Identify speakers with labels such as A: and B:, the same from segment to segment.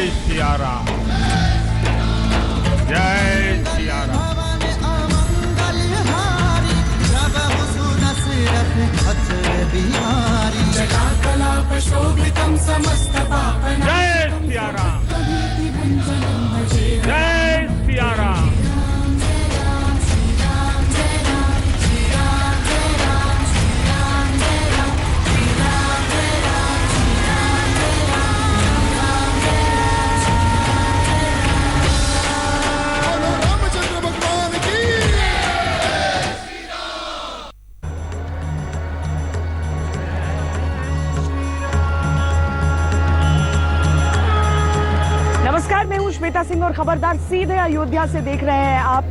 A: जय सिया राम, जय सिया राम। जय सिया राम, जय सिया राम।
B: नमस्कार, मैं हूं श्वेता सिंह और खबरदार सीधे अयोध्या से देख रहे हैं आप।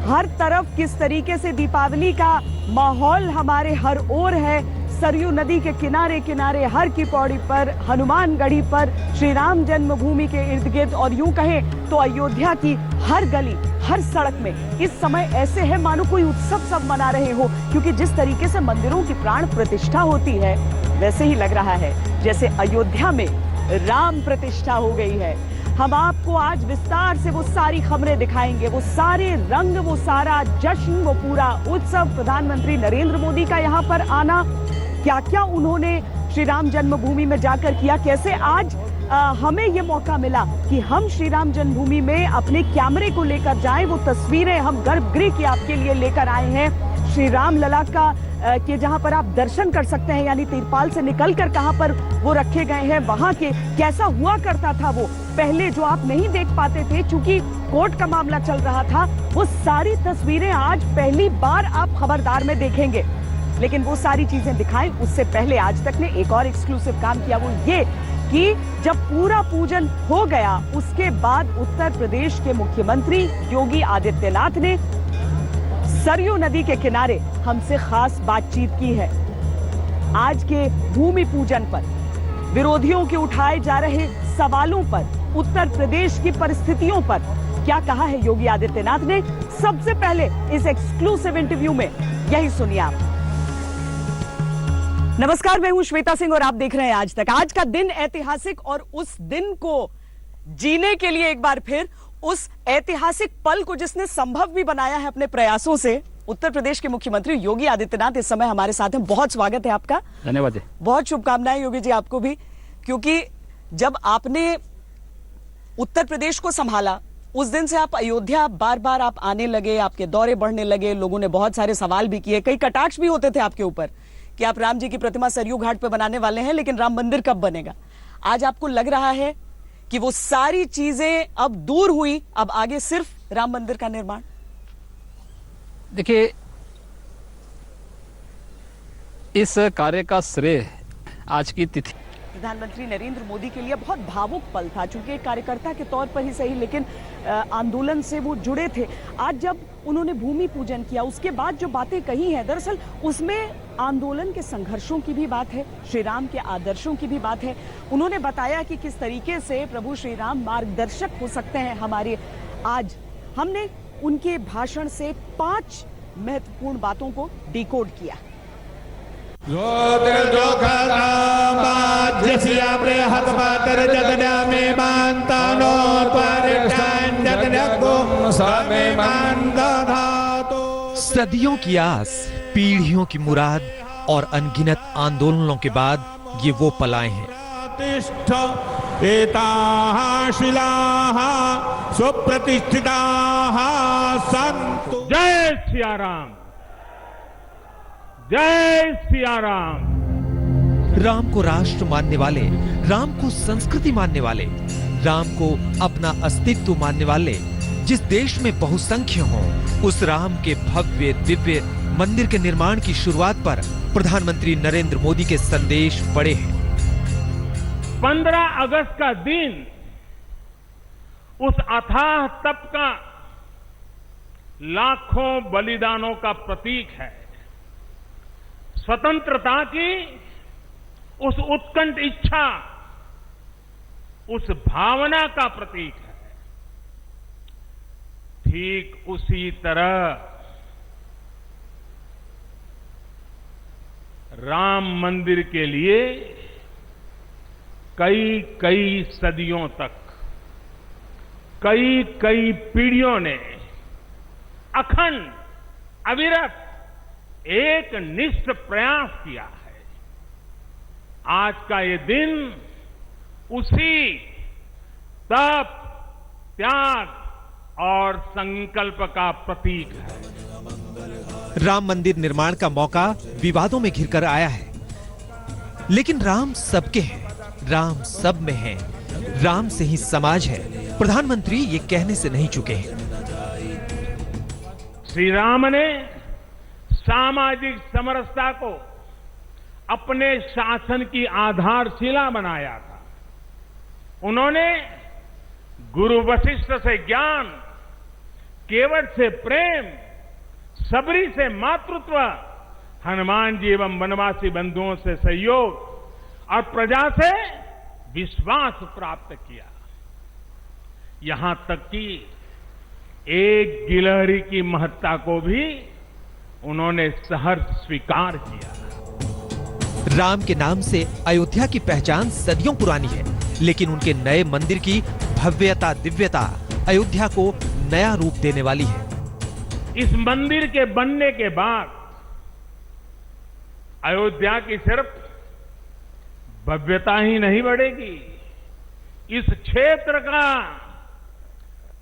B: हर तरफ किस तरीके से दीपावली का माहौल हमारे हर ओर है। सरयू नदी के किनारे किनारे, हर की पौड़ी पर, हनुमानगढ़ी पर, श्री राम जन्मभूमि के इर्द गिर्द और यूं कहें तो अयोध्या की हर गली, हर सड़क में इस समय ऐसे है मानो कोई उत्सव सब मना रहे हो, क्योंकि जिस तरीके से मंदिरों की प्राण प्रतिष्ठा होती है वैसे ही लग रहा है जैसे अयोध्या में राम प्रतिष्ठा हो गई है। हम आपको आज विस्तार से वो सारी खबरें दिखाएंगे, वो सारे रंग, वो सारा जश्न, वो पूरा उत्सव, प्रधानमंत्री नरेंद्र मोदी का यहाँ पर आना, क्या क्या उन्होंने श्री राम जन्मभूमि में जाकर किया, कैसे आज हमें ये मौका मिला कि हम श्री राम जन्मभूमि में अपने कैमरे को लेकर जाएं। वो तस्वीरें हम गर्भगृह की आपके लिए लेकर आए हैं। श्री राम लला का के जहां पर आप दर्शन कर सकते हैं, यानी तिरपाल से निकलकर कहां पर वो रखे गए हैं, वहां के कैसा हुआ करता था वो पहले, जो आप नहीं देख पाते थे क्योंकि कोर्ट का मामला चल रहा था, वो सारी तस्वीरें आज पहली बार आप खबरदार में देखेंगे। लेकिन वो सारी चीजें दिखाएं उससे पहले आज तक ने एक और एक्सक्लूसिव काम किया, वो ये कि जब पूरा पूजन हो गया उसके बाद उत्तर प्रदेश के मुख्यमंत्री योगी आदित्यनाथ ने सरयू नदी के किनारे हमसे खास बातचीत की है। आज के भूमि पूजन पर, विरोधियों के उठाए जा रहे सवालों पर, उत्तर प्रदेश की परिस्थितियों पर क्या कहा है योगी आदित्यनाथ ने, सबसे पहले इस एक्सक्लूसिव इंटरव्यू में यही सुनिए आप। नमस्कार, मैं हूं श्वेता सिंह और आप देख रहे हैं आज तक। आज का दिन ऐतिहासिक, और उस दिन को जीने के लिए एक बार फिर उस ऐतिहासिक पल को जिसने संभव भी बनाया है अपने प्रयासों से, उत्तर प्रदेश के मुख्यमंत्री योगी आदित्यनाथ इस समय हमारे साथ हैं। बहुत स्वागत है आपका।
C: धन्यवाद।
B: बहुत शुभकामनाएं योगी जी आपको भी, क्योंकि जब आपने उत्तर प्रदेश को संभाला उस दिन से आप अयोध्या बार बार आप आने लगे, आपके दौरे बढ़ने लगे, लोगों ने बहुत सारे सवाल भी किए, कई कटाक्ष भी होते थे आपके ऊपर कि आप राम जी की प्रतिमा सरयू घाट पे बनाने वाले हैं, लेकिन राम मंदिर कब बनेगा। आज आपको लग रहा है कि वो सारी चीजें अब दूर हुई, अब आगे सिर्फ राम मंदिर का निर्माण।
C: देखिए, इस कार्य का श्रेय आज की तिथि
B: प्रधानमंत्री नरेंद्र मोदी के लिए बहुत भावुक पल था, चूंकि एक कार्यकर्ता के तौर पर ही सही, लेकिन आंदोलन से वो जुड़े थे। आज जब उन्होंने भूमि पूजन किया उसके बाद जो बातें कही हैं, दरअसल उसमें आंदोलन के संघर्षों की भी बात है, श्री राम के आदर्शों की भी बात है। उन्होंने बताया कि किस तरीके से प्रभु श्री राम मार्गदर्शक हो सकते हैं हमारे। आज हमने उनके भाषण से 5 महत्वपूर्ण बातों को डिकोड किया।
D: सदियों की आस, पीढ़ियों की मुराद और अनगिनत आंदोलनों के बाद ये वो पल आए हैं।
A: जय सिया राम, जय सिया राम।
D: राम को राष्ट्र मानने वाले, राम को संस्कृति मानने वाले, राम को अपना अस्तित्व मानने वाले जिस देश में बहुसंख्य हों, उस राम के भव्य दिव्य मंदिर के निर्माण की शुरुआत पर प्रधानमंत्री नरेंद्र मोदी के संदेश बड़े हैं।
A: 15 अगस्त का दिन उस अथाह तप का, लाखों बलिदानों का प्रतीक है। स्वतंत्रता की उस उत्कंठ इच्छा, उस भावना का प्रतीक है। ठीक उसी तरह राम मंदिर के लिए कई कई सदियों तक कई कई पीढ़ियों ने अखंड अविरत एक निष्ठ प्रयास किया है। आज का ये दिन उसी तप, त्याग और संकल्प का प्रतीक है।
D: राम मंदिर निर्माण का मौका विवादों में घिरकर आया है, लेकिन राम सबके हैं, राम सब में है, राम से ही समाज है। प्रधानमंत्री ये कहने से नहीं चुके हैं।
A: श्री राम ने सामाजिक समरसता को अपने शासन की आधारशिला बनाया था। उन्होंने गुरु वशिष्ठ से ज्ञान, केवट से प्रेम, सबरी से मातृत्व, हनुमान जी एवं वनवासी बंधुओं से सहयोग और प्रजा से विश्वास प्राप्त किया। यहां तक कि एक गिलहरी की महत्ता को भी उन्होंने सहर्ष स्वीकार किया।
D: राम के नाम से अयोध्या की पहचान सदियों पुरानी है, लेकिन उनके नए मंदिर की भव्यता, दिव्यता अयोध्या को नया रूप देने वाली है।
A: इस मंदिर के बनने के बाद अयोध्या की सिर्फ भव्यता ही नहीं बढ़ेगी, इस क्षेत्र का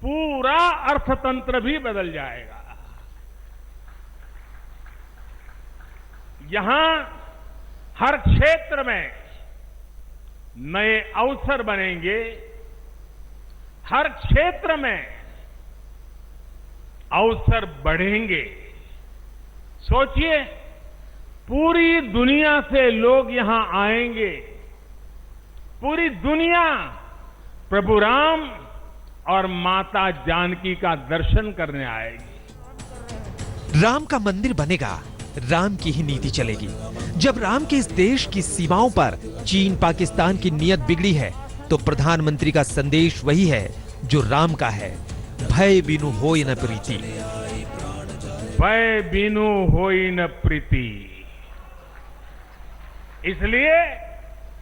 A: पूरा अर्थतंत्र भी बदल जाएगा। यहां हर क्षेत्र में नए अवसर बनेंगे, हर क्षेत्र में अवसर बढ़ेंगे। सोचिए, पूरी दुनिया से लोग यहां आएंगे, पूरी दुनिया प्रभु राम और माता जानकी का दर्शन करने आएगी।
D: राम का मंदिर बनेगा, राम की ही नीति चलेगी। जब राम के इस देश की सीमाओं पर चीन, पाकिस्तान की नीयत बिगड़ी है, तो प्रधानमंत्री का संदेश वही है जो राम का है, भय बिनु होय न प्रीति।
A: भय बिनु होय न प्रीति। इसलिए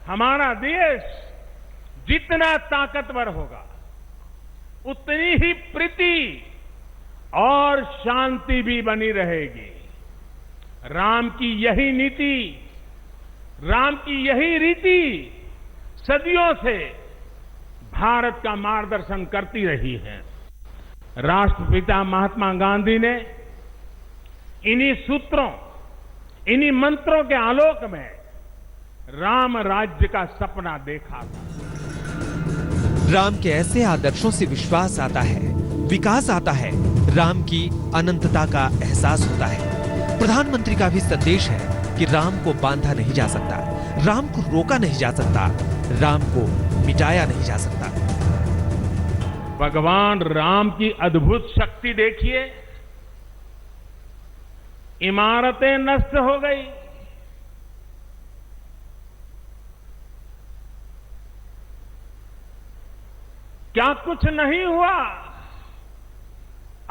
A: हमारा देश जितना ताकतवर होगा, उतनी ही प्रीति और शांति भी बनी रहेगी। राम की यही नीति, राम की यही रीति सदियों से भारत का मार्गदर्शन करती रही है। राष्ट्रपिता महात्मा गांधी ने इन्हीं सूत्रों, इन्हीं मंत्रों के आलोक में राम राज्य का सपना देखा था।
D: राम के ऐसे आदर्शों से विश्वास आता है, विकास आता है, राम की अनंतता का एहसास होता है। प्रधानमंत्री का भी संदेश है कि राम को बांधा नहीं जा सकता, राम को रोका नहीं जा सकता, राम को मिटाया नहीं जा सकता।
A: भगवान राम की अद्भुत शक्ति देखिए। इमारतें नष्ट हो गई, क्या कुछ नहीं हुआ?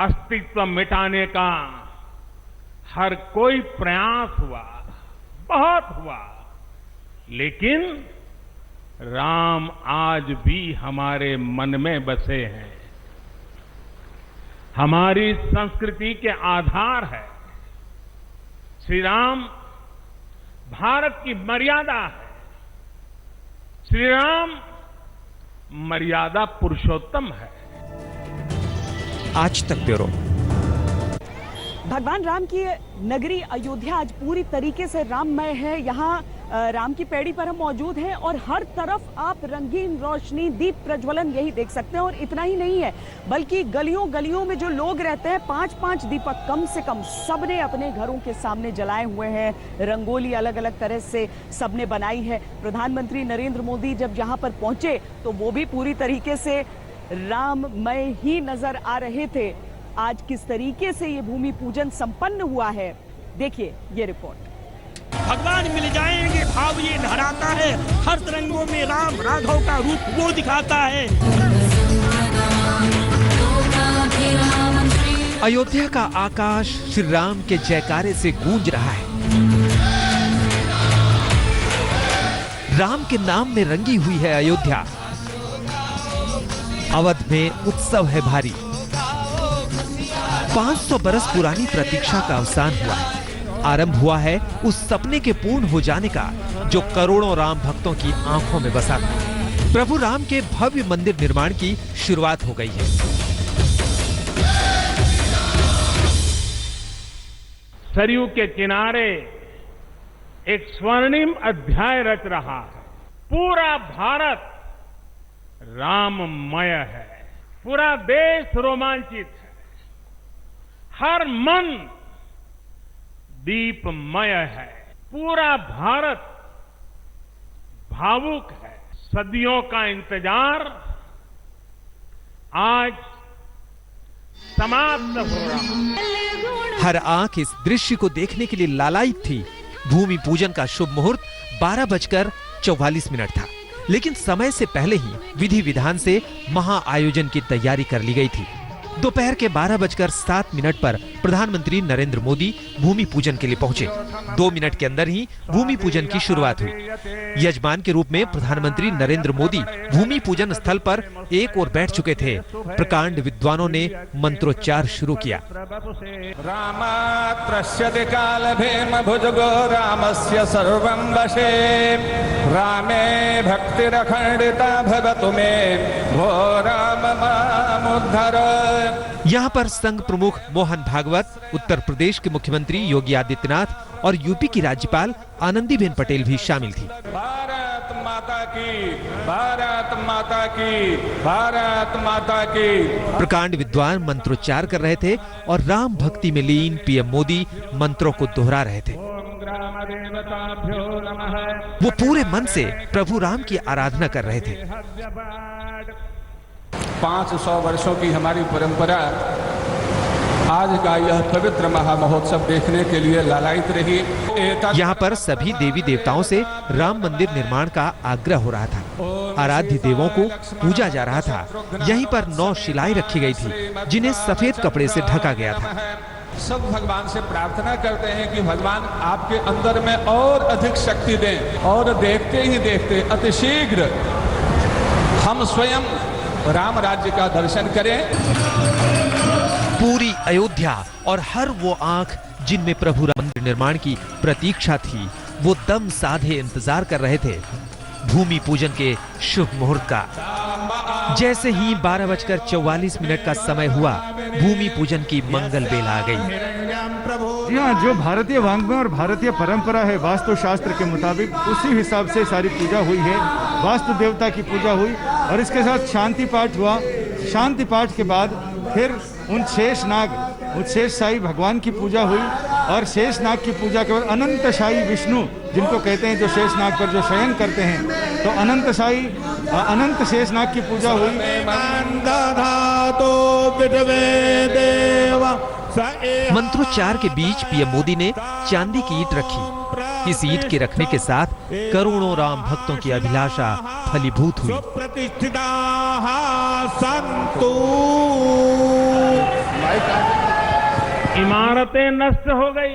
A: अस्तित्व मिटाने का हर कोई प्रयास हुआ, बहुत हुआ, लेकिन राम आज भी हमारे मन में बसे हैं, हमारी संस्कृति के आधार है। श्री राम भारत की मर्यादा है। श्री राम मर्यादा पुरुषोत्तम है।
D: आज तक ब्यूरो।
B: भगवान राम की नगरी अयोध्या आज पूरी तरीके से राममय है। यहाँ राम की पैड़ी पर हम मौजूद हैं और हर तरफ आप रंगीन रोशनी, दीप प्रज्वलन यही देख सकते हैं। और इतना ही नहीं है, बल्कि गलियों गलियों में जो लोग रहते हैं, 5-5 दीपक कम से कम सबने अपने घरों के सामने जलाए हुए हैं। रंगोली अलग अलग तरह से सबने बनाई है। प्रधानमंत्री नरेंद्र मोदी जब यहाँ पर पहुंचे तो वो भी पूरी तरीके से राममय ही नजर आ रहे थे। आज किस तरीके से ये भूमि पूजन संपन्न हुआ है, देखिए ये रिपोर्ट।
E: भगवान मिल जाएंगे भाव ये लहराता है, हर रंगों में राम राघव का रूप वो दिखाता है।
D: अयोध्या का आकाश श्री राम के जयकारे से गूंज रहा है। राम के नाम में रंगी हुई है अयोध्या। अवध में उत्सव है भारी। 500 बरस पुरानी प्रतीक्षा का अवसान हुआ है। आरंभ हुआ है उस सपने के पूर्ण हो जाने का जो करोड़ों राम भक्तों की आंखों में बसा था। प्रभु राम के भव्य मंदिर निर्माण की शुरुआत हो गई है।
A: सरयू के किनारे एक स्वर्णिम अध्याय रच रहा है। पूरा भारत राममय है। पूरा देश रोमांचित है। हर मन दीपमय है। पूरा भारत भावुक है। सदियों का इंतजार आज समाप्त हो रहा है।
D: हर आंख इस दृश्य को देखने के लिए लालायित थी। भूमि पूजन का शुभ मुहूर्त 12:44 था, लेकिन समय से पहले ही विधि विधान से महाआयोजन की तैयारी कर ली गई थी। दोपहर के 12:07 पर प्रधानमंत्री नरेंद्र मोदी भूमि पूजन के लिए पहुंचे। 2 मिनट के अंदर ही भूमि पूजन की शुरुआत हुई। यजमान के रूप में प्रधानमंत्री नरेंद्र मोदी भूमि पूजन स्थल पर एक ओर बैठ चुके थे। प्रकांड विद्वानों ने मंत्रोच्चार शुरू किया।
F: रामात्रस्यति कालभेम भुजगो रामस्य सर्वं वशे रामे भक्तिरखण्डिता भवतु मे भो राम मामुद्धर।
D: यहाँ पर संघ प्रमुख मोहन भागवत, उत्तर प्रदेश के मुख्यमंत्री योगी आदित्यनाथ और यूपी की राज्यपाल आनंदीबेन पटेल भी शामिल थी।
F: भारत माता की, भारत माता की, भारत माता की।
D: प्रकांड विद्वान मंत्रोच्चार कर रहे थे और राम भक्ति में लीन पीएम मोदी मंत्रों को दोहरा रहे थे। वो पूरे मन से प्रभु राम की आराधना कर रहे थे।
F: 500 वर्षों की हमारी परंपरा आज का यह पवित्र महामहोत्सव देखने के लिए लालायित रही।
D: यहाँ पर सभी देवी देवताओं से राम मंदिर निर्माण का आग्रह हो रहा था। आराध्य देवों को पूजा जा रहा था। यहीं पर 9 शिलाएं रखी गई थी, जिन्हें सफेद कपड़े से ढका गया था।
F: सब भगवान से प्रार्थना करते हैं कि भगवान आपके अंदर में और अधिक शक्ति दें, और देखते ही देखते अतिशीघ्र हम स्वयं राम राज्य का दर्शन करें।
D: पूरी अयोध्या और हर वो आंख जिनमें प्रभु राम मंदिर निर्माण की प्रतीक्षा थी, वो दम साधे इंतजार कर रहे थे भूमि पूजन के शुभ मुहूर्त का। जैसे ही 12:44 का समय हुआ, भूमि पूजन की मंगल बेल आ गई।
G: जी हाँ, जो भारतीय वाङ्मय और भारतीय परंपरा है, वास्तु शास्त्र के मुताबिक उसी हिसाब से सारी पूजा हुई है। वास्तु देवता की पूजा हुई और इसके साथ शांति पाठ हुआ। शांति पाठ के बाद फिर उन शेषशाही भगवान की पूजा हुई और शेषनाग की पूजा के बाद अनंतशाही विष्णु, जिनको कहते हैं जो शेषनाग पर जो शयन करते हैं, तो अनंत शेषनाग की पूजा हुई।
D: मंत्रोच्चार के बीच पीएम मोदी ने चांदी की ईंट रखी। इस ईंट के रखने के साथ करोड़ों राम भक्तों की अभिलाषा फलीभूत हुई।
A: इमारतें नष्ट हो गई,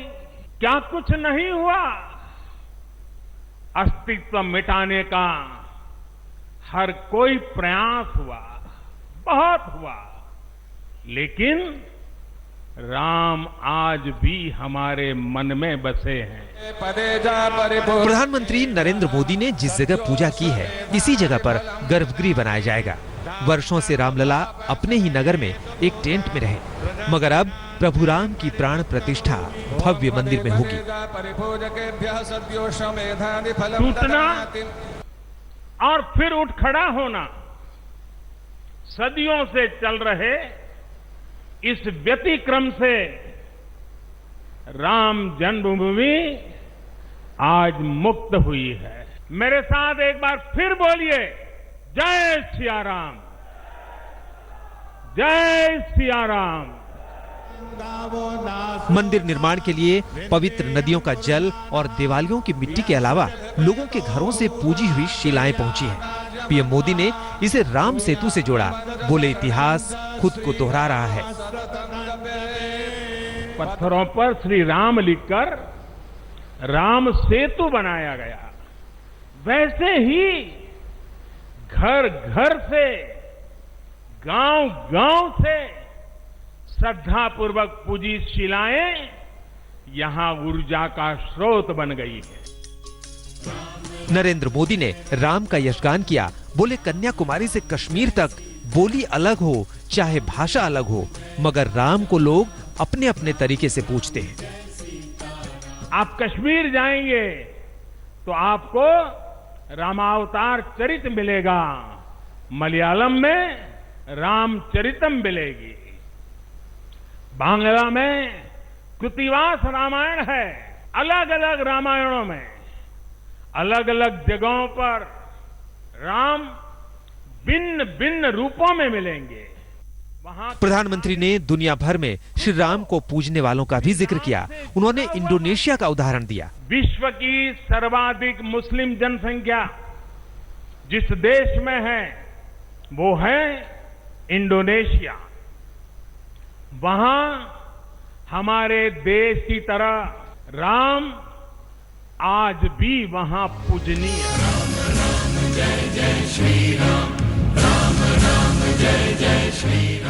A: क्या कुछ नहीं हुआ? अस्तित्व मिटाने का हर कोई प्रयास हुआ, बहुत हुआ, लेकिन राम आज भी हमारे मन में बसे हैं।
D: प्रधानमंत्री नरेंद्र मोदी ने जिस जगह पूजा की है, इसी जगह पर गर्भगृह बनाया जाएगा। वर्षों से रामलला अपने ही नगर में एक टेंट में रहे, मगर अब प्रभु राम की प्राण प्रतिष्ठा भव्य मंदिर में होगी।
A: टूटना और फिर उठ खड़ा होना, सदियों से चल रहे इस व्यतिक्रम से राम जन्मभूमि आज मुक्त हुई है। मेरे साथ एक बार फिर बोलिए, जय सिया राम, जय सिया राम।
D: मंदिर निर्माण के लिए पवित्र नदियों का जल और दिवालियों की मिट्टी के अलावा लोगों के घरों से पूजी हुई शिलाएं पहुंची हैं। पीएम मोदी ने इसे राम सेतु से जोड़ा। बोले, इतिहास खुद को दोहरा रहा है।
A: पत्थरों पर श्री राम लिखकर राम सेतु बनाया गया। वैसे ही घर घर से गांव-गांव से श्रद्धापूर्वक पूजी शिलाएं यहां ऊर्जा का स्रोत बन गई है।
D: नरेंद्र मोदी ने राम का यशगान किया। बोले कन्याकुमारी से कश्मीर तक बोली अलग हो, चाहे भाषा अलग हो, मगर राम को लोग अपने अपने तरीके से पूछते हैं।
A: आप कश्मीर जाएंगे तो आपको रामावतार चरित मिलेगा, मलयालम में रामचरितम मिलेगी, बांग्ला में कृतिवास रामायण है। अलग अलग रामायणों में अलग अलग जगहों पर राम भिन्न भिन्न रूपों में मिलेंगे। वहां
D: प्रधानमंत्री ने दुनिया भर में श्री राम को पूजने वालों का भी जिक्र किया। उन्होंने इंडोनेशिया का उदाहरण दिया।
A: विश्व की सर्वाधिक मुस्लिम जनसंख्या जिस देश में है वो है इंडोनेशिया। वहां हमारे देश की तरह राम आज भी वहां पूजनीय है।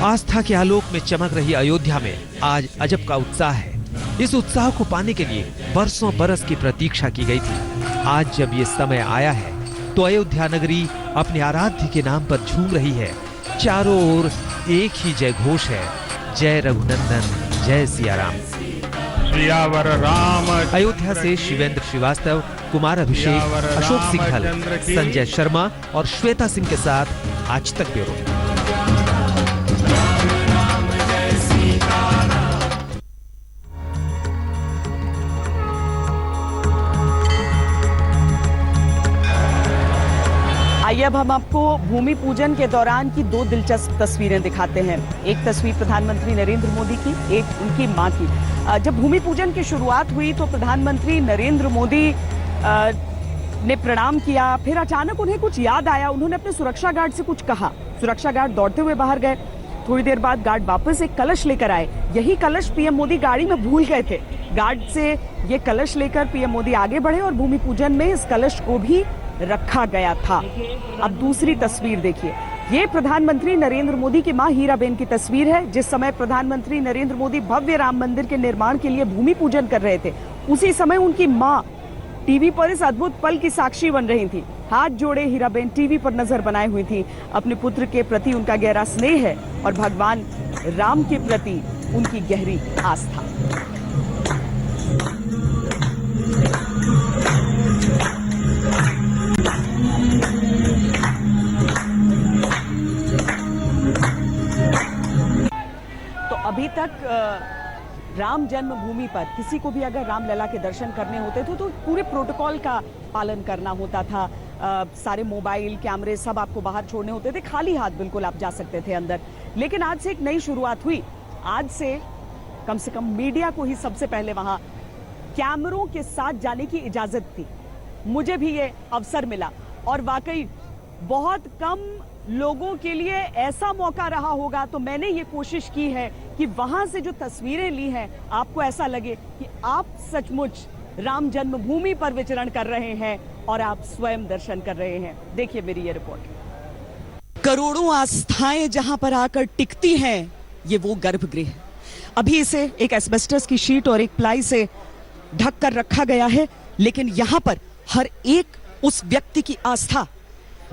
D: आस्था के आलोक में चमक रही अयोध्या में आज अजब का उत्साह है। इस उत्साह को पाने के लिए बरसों बरस की प्रतीक्षा की गई थी। आज जब ये समय आया है तो अयोध्या नगरी अपने आराध्य के नाम पर झूम रही है। चारों ओर एक ही जय घोष है, जय रघुनंदन, जय सिया राम।
A: सियावर राम।
D: अयोध्या से शिवेंद्र श्रीवास्तव, कुमार अभिषेक, अशोक सिंघल, संजय शर्मा और श्वेता सिंह के साथ आज तक ब्यूरो।
B: आइए अब हम आपको भूमि पूजन के दौरान की दो दिलचस्प तस्वीरें दिखाते हैं। एक तस्वीर प्रधानमंत्री नरेंद्र मोदी की, एक उनकी मां की। जब भूमि पूजन की शुरुआत हुई तो प्रधानमंत्री नरेंद्र मोदी ने प्रणाम किया। फिर अचानक उन्हें कुछ याद आया। उन्होंने अपने सुरक्षा गार्ड से कुछ कहा। सुरक्षा गार्ड दौड़ते हुए बाहर गए। थोड़ी देर बाद गार्ड वापस एक कलश लेकर आए। यही कलश पीएम मोदी गाड़ी में भूल गए थे। गार्ड से ये कलश लेकर पीएम मोदी आगे बढ़े और भूमि पूजन में इस कलश को भी रखा गया था। अब दूसरी तस्वीर देखिए। ये प्रधानमंत्री नरेंद्र मोदी की मां हीराबेन की तस्वीर है। जिस समय प्रधानमंत्री नरेंद्र मोदी भव्य राम मंदिर के निर्माण के लिए भूमि पूजन कर रहे थे, उसी समय उनकी मां टीवी पर इस अद्भुत पल की साक्षी बन रही थी। हाथ जोड़े हीराबेन टीवी पर नजर बनाए हुई थी। अपने पुत्र के प्रति उनका गहरा स्नेह है और भगवान राम के प्रति उनकी गहरी आस्था। तो अभी तक राम जन्मभूमि पर किसी को भी अगर रामलला के दर्शन करने होते थे तो पूरे प्रोटोकॉल का पालन करना होता था। सारे मोबाइल कैमरे सब आपको बाहर छोड़ने होते थे। खाली हाथ बिल्कुल आप जा सकते थे अंदर। लेकिन आज से एक नई शुरुआत हुई। आज से कम मीडिया को ही सबसे पहले वहां कैमरों के साथ जाने की इजाजत थी। मुझे भी ये अवसर मिला और वाकई बहुत कम लोगों के लिए ऐसा मौका रहा होगा। तो मैंने ये कोशिश की है कि वहां से जो तस्वीरें ली हैं आपको ऐसा लगे कि आप सचमुच राम जन्मभूमि पर विचरण कर रहे हैं और आप स्वयं दर्शन कर रहे हैं। देखिए मेरी ये रिपोर्ट। करोड़ों आस्थाएं जहां पर आकर टिकती हैं, ये वो गर्भगृह है। अभी इसे एक एस्बेस्टस की शीट और एक प्लाई से ढक कर रखा गया है, लेकिन यहां पर हर एक उस व्यक्ति की आस्था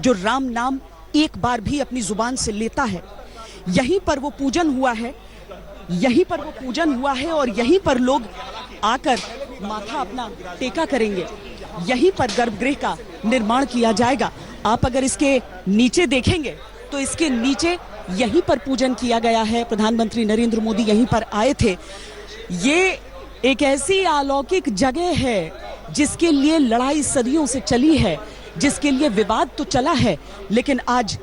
B: जो राम नाम एक बार भी अपनी जुबान से लेता है, यहीं पर वो पूजन हुआ है, यहीं पर वो पूजन हुआ है और यहीं पर लोग आकर माथा अपना टेका करेंगे। यहीं पर गर्भगृह का निर्माण किया जाएगा। आप अगर इसके नीचे देखेंगे तो इसके नीचे यहीं पर पूजन किया गया है। प्रधानमंत्री नरेंद्र मोदी यहीं पर आए थे। ये एक ऐसी अलौकिक जगह है जिसके लिए लड़ाई सदियों से चली है, जिसके लिए विवाद तो चला है, लेकिन आज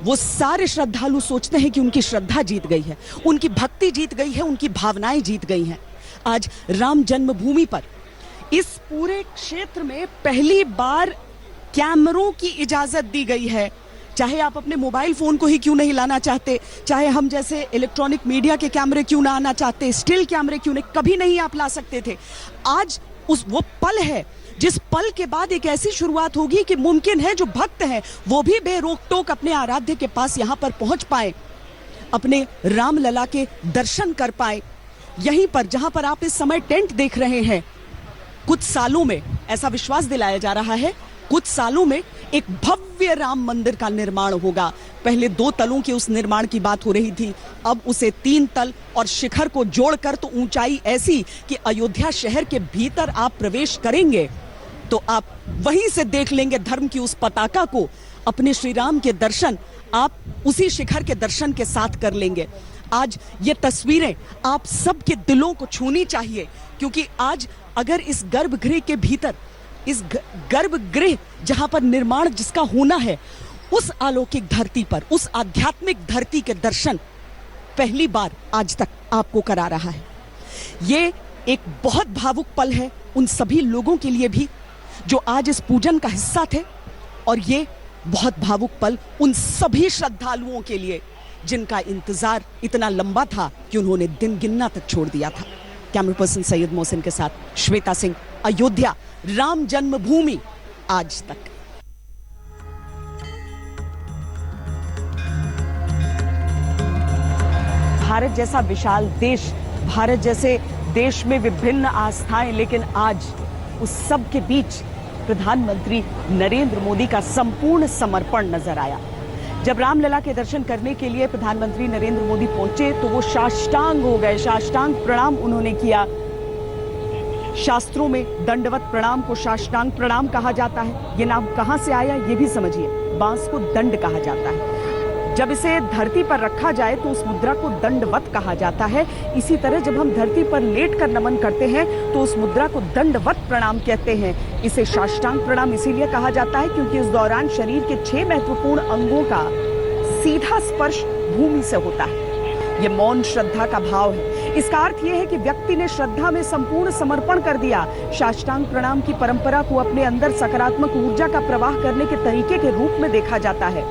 B: वो सारे श्रद्धालु सोचते हैं कि उनकी श्रद्धा जीत गई है, उनकी भक्ति जीत गई है, उनकी भावनाएं जीत गई हैं। आज राम जन्मभूमि पर इस पूरे क्षेत्र में पहली बार कैमरों की इजाजत दी गई है। चाहे आप अपने मोबाइल फोन को ही क्यों नहीं लाना चाहते, चाहे हम जैसे इलेक्ट्रॉनिक मीडिया के कैमरे क्यों ना आना चाहते, स्टिल कैमरे क्यों नहीं, कभी नहीं आप ला सकते थे। आज वो पल है जिस पल के बाद एक ऐसी शुरुआत होगी कि मुमकिन है जो भक्त हैं वो भी बेरोक टोक अपने आराध्य के पास यहां पर पहुंच पाए, अपने रामलला के दर्शन कर पाए। यहीं पर जहां पर आप इस समय टेंट देख रहे हैं, कुछ सालों में ऐसा विश्वास दिलाया जा रहा है, कुछ सालों में एक भव्य राम मंदिर का निर्माण होगा। पहले 2 तलों के उस निर्माण की बात हो रही थी, अब उसे 3 तल और शिखर को जोड़कर तो ऊंचाई ऐसी कि अयोध्या शहर के भीतर आप प्रवेश करेंगे तो आप वहीं से देख लेंगे धर्म की उस पताका को। अपने श्री राम के दर्शन आप उसी शिखर के दर्शन के साथ कर लेंगे। आज ये तस्वीरें आप सबके दिलों को छूनी चाहिए, क्योंकि आज अगर इस गर्भगृह के भीतर, इस गर्भगृह जहां पर निर्माण जिसका होना है, उस अलौकिक धरती पर, उस आध्यात्मिक धरती के दर्शन पहली बार आज तक आपको करा रहा है। ये एक बहुत भावुक पल है उन सभी लोगों के लिए भी जो आज इस पूजन का हिस्सा थे, और ये बहुत भावुक पल उन सभी श्रद्धालुओं के लिए जिनका इंतजार इतना लंबा था कि उन्होंने दिन गिनना तक छोड़ दिया था। कैमरा पर्सन सैयद मोहसिन के साथ श्वेता सिंह, अयोध्या, राम जन्मभूमि आज तक। भारत जैसा विशाल देश, भारत जैसे देश में विभिन्न आस्थाएं, लेकिन आज उस सब के बीच प्रधानमंत्री नरेंद्र मोदी का संपूर्ण समर्पण नजर आया। जब रामलला के दर्शन करने के लिए प्रधानमंत्री नरेंद्र मोदी पहुंचे तो वो साष्टांग हो गए, साष्टांग प्रणाम उन्होंने किया। शास्त्रों में दंडवत प्रणाम को साष्टांग प्रणाम कहा जाता है। ये नाम कहां से आया ये भी समझिए, बांस को दंड कहा जाता है। जब इसे धरती पर रखा जाए तो उस मुद्रा को दंडवत कहा जाता है। इसी तरह जब हम धरती पर लेटकर नमन करते हैं तो उस मुद्रा को दंडवत प्रणाम कहते हैं। इसे साष्टांग प्रणाम इसीलिए कहा जाता है क्योंकि इस दौरान शरीर के 6 महत्वपूर्ण अंगों का सीधा स्पर्श भूमि से होता है। ये मौन श्रद्धा का भाव है। इसका अर्थ यह है कि व्यक्ति ने श्रद्धा में संपूर्ण समर्पण कर दिया। साष्टांग प्रणाम की परंपरा को अपने अंदर सकारात्मक ऊर्जा का प्रवाह करने के तरीके के रूप में देखा जाता है।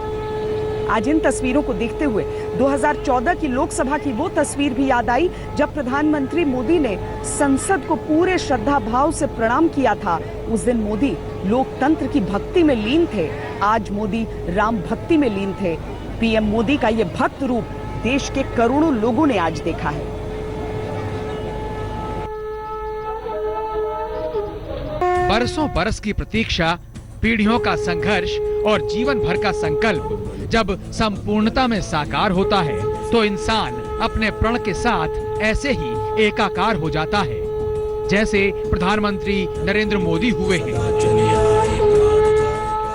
B: आज इन तस्वीरों को देखते हुए 2014 की लोकसभा की वो तस्वीर भी याद आई जब प्रधानमंत्री मोदी ने संसद को पूरे श्रद्धा भाव से प्रणाम किया था। उस दिन मोदी लोकतंत्र की भक्ति में लीन थे, आज मोदी राम भक्ति में लीन थे। पीएम मोदी का ये भक्त रूप देश के करोड़ों लोगों ने आज देखा है।
D: बरसों बरस की प्रतीक्षा, पीढ़ियों का संघर्ष और जीवन भर का संकल्प जब संपूर्णता में साकार होता है तो इंसान अपने प्रण के साथ ऐसे ही एकाकार हो जाता है जैसे प्रधानमंत्री नरेंद्र मोदी हुए हैं।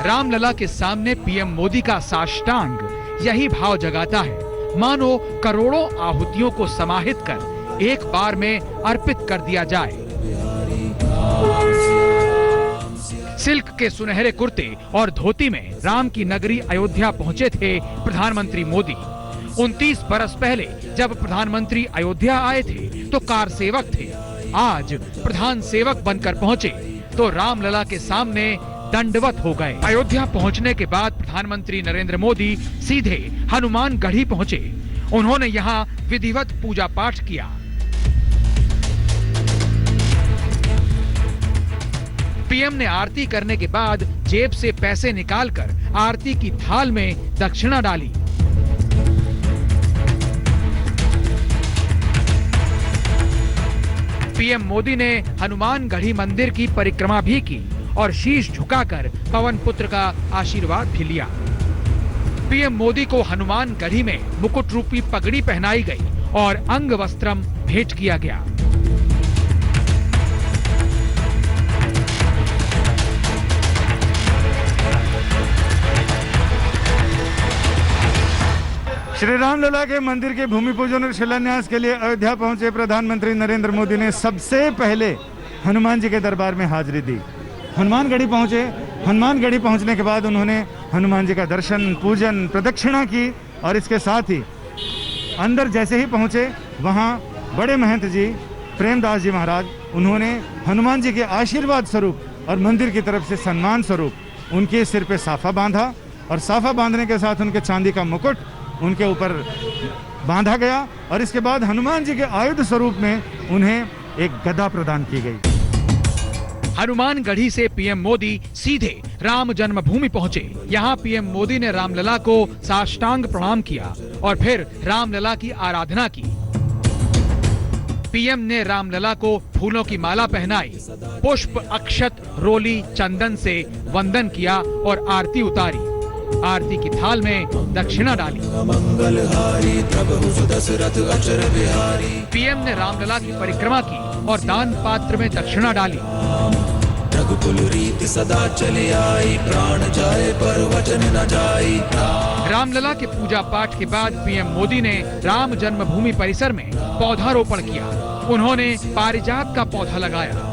D: रामलला के सामने पीएम मोदी का साष्टांग यही भाव जगाता है, मानो करोड़ों आहुतियों को समाहित कर एक बार में अर्पित कर दिया जाए। सिल्क के सुनहरे कुर्ते और धोती में राम की नगरी अयोध्या पहुंचे थे प्रधानमंत्री मोदी। 29 बरस पहले जब प्रधानमंत्री अयोध्या आए थे तो कार सेवक थे, आज प्रधान सेवक बनकर पहुंचे तो रामलला के सामने दंडवत हो गए। अयोध्या पहुंचने के बाद प्रधानमंत्री नरेंद्र मोदी सीधे हनुमान गढ़ी पहुंचे। उन्होंने यहाँ विधिवत पूजा पाठ किया। पीएम ने आरती करने के बाद जेब से पैसे निकालकर आरती की थाल में दक्षिणा डाली। पीएम मोदी ने हनुमान गढ़ी मंदिर की परिक्रमा भी की और शीश झुकाकर पवन पुत्र का आशीर्वाद भी लिया। पीएम मोदी को हनुमान गढ़ी में मुकुट रूपी पगड़ी पहनाई गई और अंग वस्त्रम भेंट किया गया।
G: श्री रामलला के मंदिर के भूमि पूजन और शिलान्यास के लिए अयोध्या पहुंचे प्रधानमंत्री नरेंद्र मोदी ने सबसे पहले हनुमान जी के दरबार में हाजिरी दी। हनुमानगढ़ी पहुंचे। हनुमानगढ़ी पहुंचने के बाद उन्होंने हनुमान जी का दर्शन, पूजन, प्रदक्षिणा की और इसके साथ ही अंदर जैसे ही पहुंचे वहां बड़े महंत जी प्रेमदास जी महाराज, उन्होंने हनुमान जी के आशीर्वाद स्वरूप और मंदिर की तरफ से सम्मान स्वरूप उनके सिर पे साफा बांधा और साफा बांधने के साथ उनके चांदी का मुकुट उनके ऊपर बांधा गया और इसके बाद हनुमान जी के आयुध स्वरूप में उन्हें एक गदा प्रदान की गई।
D: हनुमानगढ़ी से पीएम मोदी सीधे राम जन्मभूमि पहुंचे। यहाँ पीएम मोदी ने रामलला को साष्टांग प्रणाम किया और फिर रामलला की आराधना की। पीएम ने रामलला को फूलों की माला पहनाई, पुष्प, अक्षत, रोली, चंदन से वंदन किया और आरती उतारी। आरती की थाल में दक्षिणा डाली। पीएम ने रामलला की परिक्रमा की और दान पात्र में दक्षिणा डाली। सदा चले आई, प्राण जाए पर वचन न जाई। रामलला के पूजा पाठ के बाद पीएम मोदी ने राम जन्मभूमि परिसर में पौधारोपण किया। उन्होंने पारिजात का पौधा लगाया।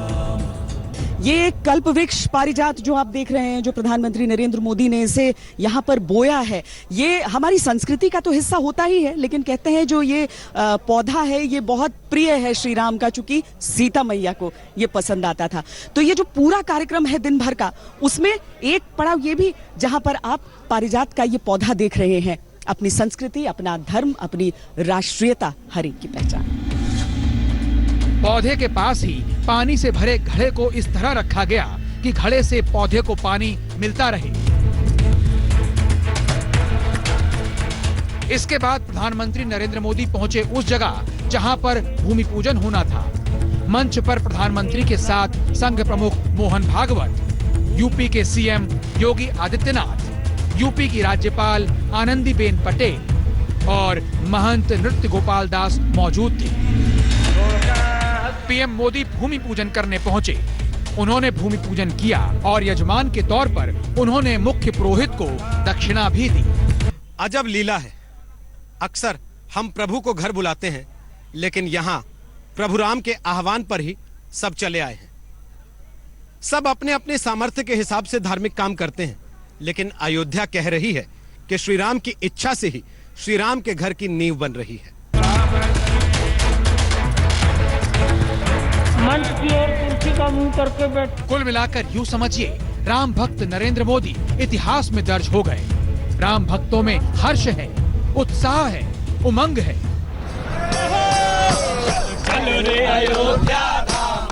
B: ये कल्प वृक्ष पारिजात जो आप देख रहे हैं, जो प्रधानमंत्री नरेंद्र मोदी ने इसे यहाँ पर बोया है, ये हमारी संस्कृति का तो हिस्सा होता ही है, लेकिन कहते हैं जो ये पौधा है ये बहुत प्रिय है श्री राम का, चूंकि सीता मैया को ये पसंद आता था। तो ये जो पूरा कार्यक्रम है दिन भर का, उसमें एक पड़ाव ये भी जहाँ पर आप पारिजात का ये पौधा देख रहे हैं, अपनी संस्कृति, अपना धर्म, अपनी राष्ट्रीयता, हर एक की पहचान।
D: पौधे के पास ही पानी से भरे घड़े को इस तरह रखा गया कि घड़े से पौधे को पानी मिलता रहे। इसके बाद प्रधानमंत्री नरेंद्र मोदी पहुंचे उस जगह जहां पर भूमि पूजन होना था। मंच पर प्रधानमंत्री के साथ संघ प्रमुख मोहन भागवत, यूपी के सीएम योगी आदित्यनाथ, यूपी की राज्यपाल आनंदीबेन पटेल और महंत नृत्य गोपाल दास मौजूद थे। पीएम मोदी भूमि पूजन करने पहुंचे। उन्होंने भूमि पूजन किया और यजमान के तौर पर उन्होंने मुख्य पुरोहित को दक्षिणा भी दी।
H: अजब लीला है, अक्सर हम प्रभु को घर बुलाते हैं, लेकिन यहाँ प्रभु राम के आह्वान पर ही सब चले आए हैं। सब अपने अपने सामर्थ्य के हिसाब से धार्मिक काम करते हैं, लेकिन अयोध्या कह रही है कि श्री राम की इच्छा से ही श्री राम के घर की नींव बन रही है।
I: मंच की ओर कुर्सी का मुंह करके बैठ।
D: कुल मिलाकर यूं समझिए, राम भक्त नरेंद्र मोदी इतिहास में दर्ज हो गए। राम भक्तों में हर्ष है, उत्साह है, उमंग है।
E: चलो रे अयोध्या धाम,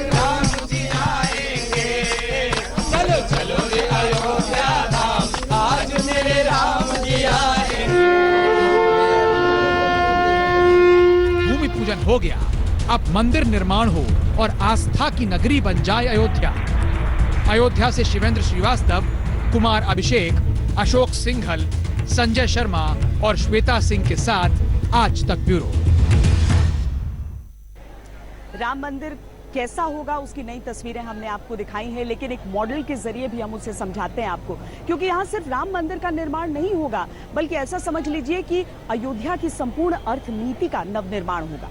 E: राम जी आएंगे। चलो चलो रे अयोध्या धाम, आज मेरे राम जी आएंगे।
D: भूमि पूजन हो गया, अब मंदिर निर्माण हो और आस्था की नगरी बन जाए अयोध्या। अयोध्या से शिवेंद्र श्रीवास्तव, कुमार अभिषेक, अशोक सिंघल, संजय शर्मा और श्वेता सिंह के साथ आज तक ब्यूरो।
B: राम मंदिर कैसा होगा उसकी नई तस्वीरें हमने आपको दिखाई हैं, लेकिन एक मॉडल के जरिए भी हम उसे समझाते हैं आपको, क्योंकि यहाँ सिर्फ राम मंदिर का निर्माण नहीं होगा, बल्कि ऐसा समझ लीजिए कि अयोध्या की संपूर्ण अर्थनीति का नवनिर्माण होगा।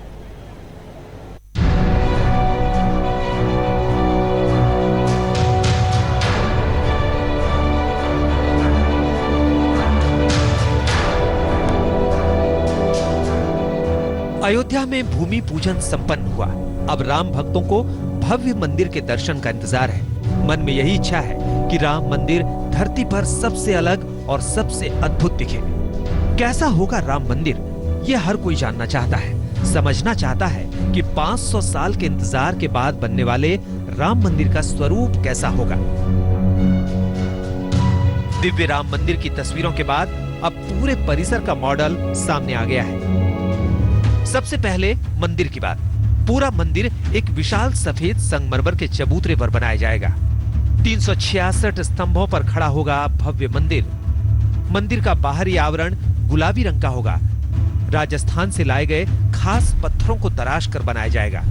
D: अयोध्या में भूमि पूजन संपन्न हुआ। अब राम भक्तों को भव्य मंदिर के दर्शन का इंतजार है। मन में यही इच्छा है कि राम मंदिर धरती पर सबसे अलग और सबसे अद्भुत दिखे। कैसा होगा राम मंदिर, ये हर कोई जानना चाहता है, समझना चाहता है कि 500 साल के इंतजार के बाद बनने वाले राम मंदिर का स्वरूप कैसा होगा। दिव्य राम मंदिर की तस्वीरों के बाद अब पूरे परिसर का मॉडल सामने आ गया है। सबसे पहले मंदिर की बात। पूरा मंदिर एक विशाल सफेद संगमरमर के चबूतरे पर बनाया जाएगा। 366 स्तंभों पर खड़ा होगा भव्य मंदिर। मंदिर का बाहरी आवरण गुलाबी रंग का होगा। राजस्थान से लाए गए खास पत्थरों को तराश कर बनाया जाएगा।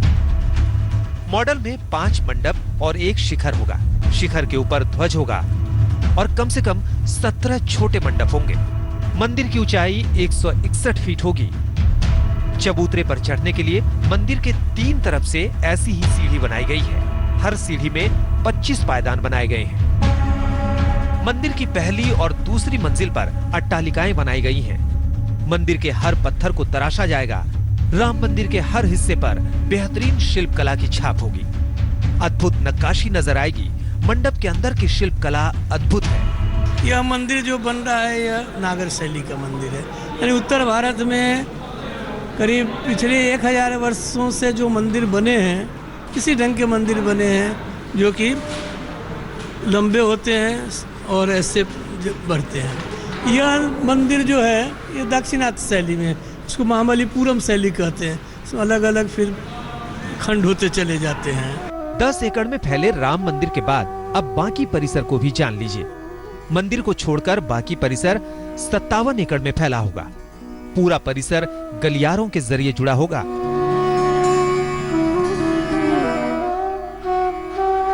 D: मॉडल में 5 मंडप और 1 शिखर होगा। शिखर के ऊपर ध्वज होगा और कम से कम 17 छोटे मंडप होंगे। मंदिर की ऊंचाई 161 फीट होगी। चबूतरे पर चढ़ने के लिए मंदिर के 3 तरफ से ऐसी ही सीढ़ी बनाई गई है। हर सीढ़ी में 25 पायदान बनाए गए हैं। मंदिर की पहली और दूसरी मंजिल पर अट्टालिकाएं बनाई गई हैं। मंदिर के हर पत्थर को तराशा जाएगा। राम मंदिर के हर हिस्से पर बेहतरीन शिल्पकला की छाप होगी। अद्भुत नक्काशी नजर आएगी। मंडप के अंदर की शिल्पकला अद्भुत है।
J: यह मंदिर जो बन रहा है, यह नागर शैली का मंदिर है। यानी उत्तर भारत में करीब पिछले 1000 वर्षों से जो मंदिर बने हैं इसी ढंग के मंदिर बने हैं जो कि लंबे होते हैं और ऐसे बढ़ते हैं। यह मंदिर जो है ये दाक्षिणात्य शैली में है, इसको महाबलीपुरम शैली कहते हैं। इसमें अलग अलग फिर खंड होते चले जाते हैं।
D: 10 एकड़ में फैले राम मंदिर के बाद अब बाकी परिसर को भी जान लीजिए। मंदिर को छोड़कर बाकी परिसर 57 एकड़ में फैला होगा। पूरा परिसर गलियारों के जरिए जुड़ा होगा।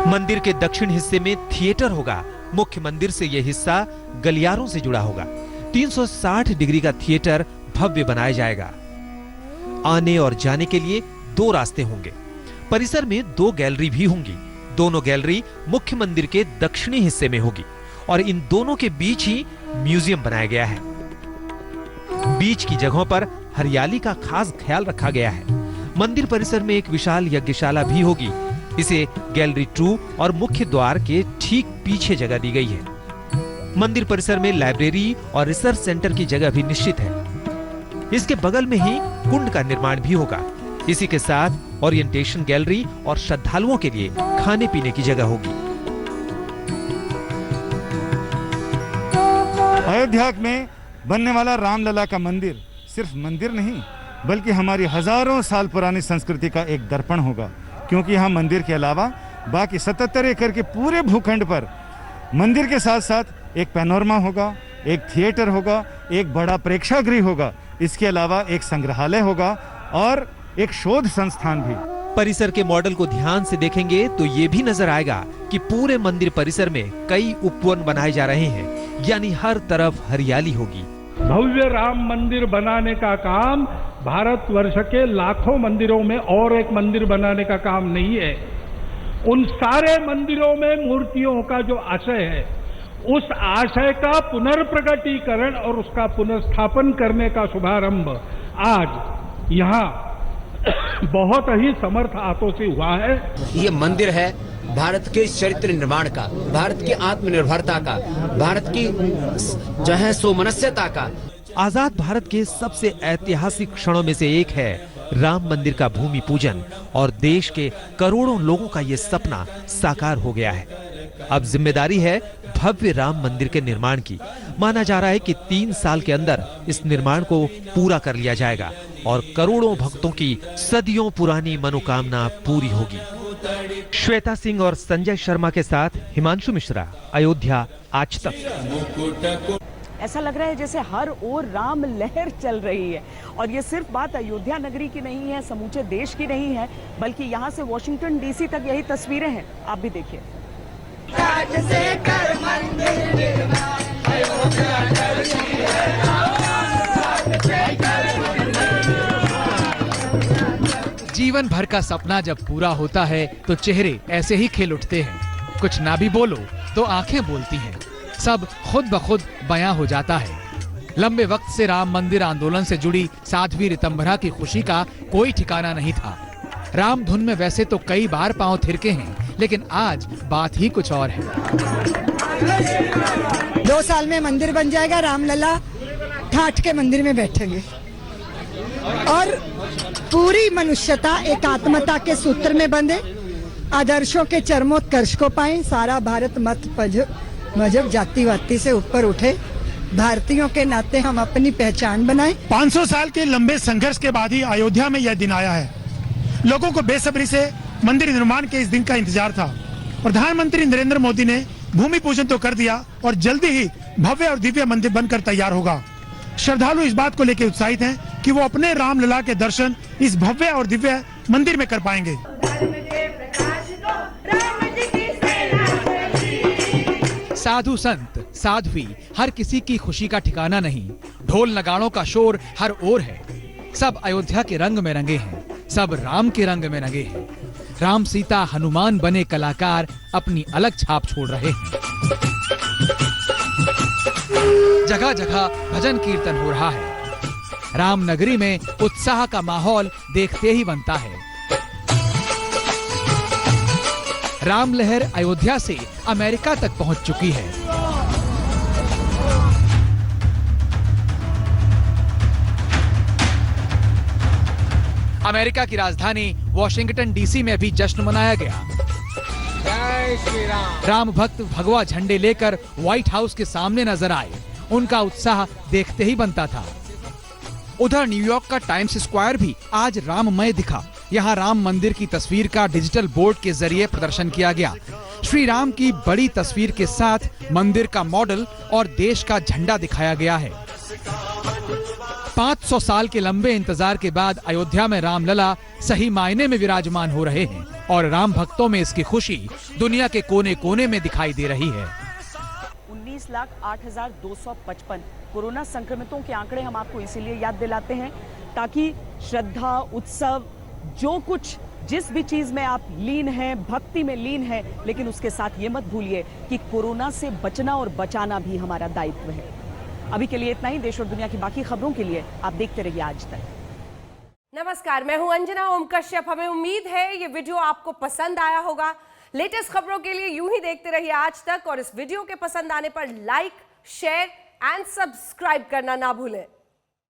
D: मंदिर के दक्षिण हिस्से में थिएटर होगा। मुख्य मंदिर से यह हिस्सा गलियारों से जुड़ा होगा। 360 डिग्री का थिएटर भव्य बनाया जाएगा। आने और जाने के लिए 2 रास्ते होंगे। परिसर में 2 गैलरी भी होंगी। दोनों गैलरी मुख्य मंदिर के दक्षिणी हिस्से में होगी और इन दोनों के बीच ही म्यूजियम बनाया गया है। बीच की जगहों पर हरियाली का खास ख्याल रखा गया है। मंदिर परिसर में एक विशाल यज्ञशाला भी होगी। इसे गैलरी 2 और मुख्य द्वार के ठीक पीछे जगह दी गई है। मंदिर परिसर में लाइब्रेरी और रिसर्च सेंटर की जगह भी निश्चित है। इसके बगल में ही कुंड का निर्माण भी होगा। इसी के साथ ओरिएंटेशन गैलरी और श्रद्धालुओं के लिए खाने पीने की जगह होगी।
G: अयोध्या में बनने वाला रामलला का मंदिर सिर्फ मंदिर नहीं बल्कि हमारी हजारों साल पुरानी संस्कृति का एक दर्पण होगा, क्योंकि यहाँ मंदिर के अलावा बाकी 77 एकड़ के पूरे भूखंड पर मंदिर के साथ साथ एक पैनोरमा होगा, एक थिएटर होगा, एक बड़ा प्रेक्षागृह होगा, इसके अलावा एक संग्रहालय होगा और एक शोध संस्थान भी।
D: परिसर के मॉडल को ध्यान से देखेंगे तो ये भी नजर आएगा कि पूरे मंदिर परिसर में कई उपवन बनाए जा रहे हैं, यानी हर तरफ हरियाली होगी।
I: भव्य राम मंदिर बनाने का काम भारतवर्ष के लाखों मंदिरों में और एक मंदिर बनाने का काम नहीं है। उन सारे मंदिरों में मूर्तियों का जो आशय है, उस आशय का पुनर्प्रगटीकरण और उसका पुनर्स्थापन करने का शुभारंभ आज यहाँ बहुत ही समर्थ हाथों से हुआ है।
K: ये मंदिर है भारत के चरित्र निर्माण का, भारत की आत्मनिर्भरता का, भारत की जो है सोमनस्यता का।
D: आजाद भारत के सबसे ऐतिहासिक क्षणों में से एक है राम मंदिर का भूमि पूजन और देश के करोड़ों लोगों का ये सपना साकार हो गया है। अब जिम्मेदारी है भव्य राम मंदिर के निर्माण की। माना जा रहा है कि 3 साल के अंदर इस निर्माण को पूरा कर लिया जाएगा और करोड़ों भक्तों की सदियों पुरानी मनोकामना पूरी होगी। श्वेता सिंह और संजय शर्मा के साथ हिमांशु मिश्रा, अयोध्या आज तक।
B: ऐसा लग रहा है जैसे हर ओर राम लहर चल रही है और ये सिर्फ बात अयोध्या नगरी की नहीं है, समूचे देश की नहीं है, बल्कि यहाँ से वॉशिंगटन डीसी तक यही तस्वीरें हैं। आप भी देखिए।
C: जीवन भर का सपना जब पूरा होता है तो चेहरे ऐसे ही खिल उठते हैं। कुछ ना भी बोलो तो आंखें बोलती हैं। सब खुद ब खुद बयां हो जाता है। लंबे वक्त से राम मंदिर आंदोलन से जुड़ी साध्वी ऋतंभरा की खुशी का कोई ठिकाना नहीं था। राम धुन में वैसे तो कई बार पांव थिरके हैं, लेकिन आज बात ही कुछ और है।
L: 2 साल में मंदिर बन जाएगा। रामलला ठाठ के मंदिर में बैठेंगे और पूरी मनुष्यता एकात्मता के सूत्र में बंधे, आदर्शों के चरमोत्कर्ष को पाए, सारा भारत मत मजहब जाति वाति से ऊपर उठे, भारतीयों के नाते हम अपनी पहचान बनाएं।
E: 500 साल के लंबे संघर्ष के बाद ही अयोध्या में यह दिन आया है। लोगों को बेसब्री से मंदिर निर्माण के इस दिन का इंतजार था। प्रधानमंत्री नरेंद्र मोदी ने भूमि पूजन तो कर दिया और जल्दी ही भव्य और दिव्य मंदिर बनकर तैयार होगा। श्रद्धालु इस बात को लेकर उत्साहित हैं कि वो अपने रामलला के दर्शन इस भव्य और दिव्य मंदिर में कर पाएंगे।
C: साधु संत साध्वी हर किसी की खुशी का ठिकाना नहीं। ढोल नगाड़ों का शोर हर ओर है। सब अयोध्या के रंग में रंगे हैं, सब राम के रंग में रंगे हैं। राम सीता हनुमान बने कलाकार अपनी अलग छाप छोड़ रहे हैं। जगह जगह भजन कीर्तन हो रहा है। राम नगरी में उत्साह का माहौल देखते ही बनता है। राम लहर अयोध्या से अमेरिका तक पहुंच चुकी है। अमेरिका की राजधानी वॉशिंगटन डीसी में भी जश्न मनाया गया।
M: जय श्री राम।
C: राम भक्त भगवा झंडे लेकर व्हाइट हाउस के सामने नजर आए। उनका उत्साह देखते ही बनता था। उधर न्यूयॉर्क का टाइम्स स्क्वायर भी आज राममय दिखा। यहाँ राम मंदिर की तस्वीर का डिजिटल बोर्ड के जरिए प्रदर्शन किया गया। श्री राम की बड़ी तस्वीर के साथ मंदिर का मॉडल और देश का झंडा दिखाया गया है। 500 साल के लंबे इंतजार के बाद अयोध्या में रामलला सही मायने में विराजमान हो रहे हैं और राम भक्तों में इसकी खुशी दुनिया के कोने कोने में दिखाई दे रही है।
B: 19,08,255 कोरोना संक्रमितों के आंकड़े हम आपको इसीलिए याद दिलाते हैं ताकि श्रद्धा, उत्सव, जो कुछ जिस भी चीज में आप लीन हैं, भक्ति में लीन हैं, लेकिन उसके साथ ये मत भूलिए कि कोरोना से बचना और बचाना भी हमारा दायित्व है। अभी के लिए इतना ही। देश और दुनिया की बाकी खबरों के लिए आप देखते रहिए आज तक।
N: नमस्कार, मैं हूं अंजना ओम कश्यप। हमें उम्मीद है ये वीडियो आपको पसंद आया होगा। लेटेस्ट खबरों के लिए यूं ही देखते रहिए आज तक और इस वीडियो के पसंद आने पर लाइक, शेयर एंड सब्सक्राइब करना ना भूलें।